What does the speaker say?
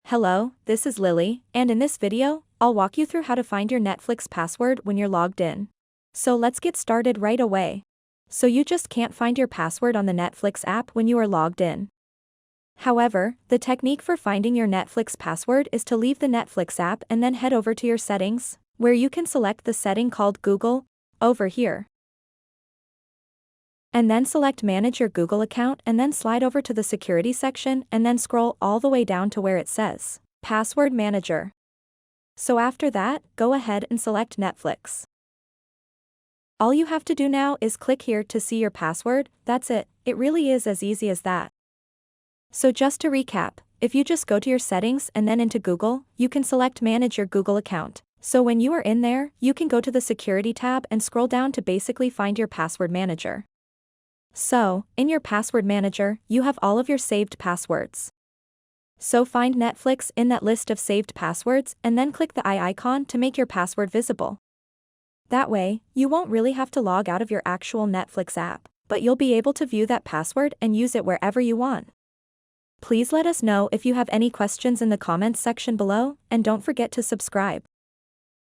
Hello, this is Lily, and in this video, I'll walk you through how to find your Netflix password when you're logged in. So let's get started right away. So you just can't find your password on the Netflix app when you are logged in. However, the technique for finding your Netflix password is to leave the Netflix app and then head over to your settings, where you can select the setting called Google, over here. And then select Manage your Google account and then slide over to the Security section and then scroll all the way down to where it says Password Manager. So after that, go ahead and select Netflix. All you have to do now is click here to see your password. That's it really is as easy as that. So just to recap, if you just go to your settings and then into Google, you can select Manage your Google account. So when you are in there, you can go to the Security tab and scroll down to basically find your password manager. So, in your password manager, you have all of your saved passwords. So find Netflix in that list of saved passwords and then click the eye icon to make your password visible. That way, you won't really have to log out of your actual Netflix app, but you'll be able to view that password and use it wherever you want. Please let us know if you have any questions in the comments section below, and don't forget to subscribe.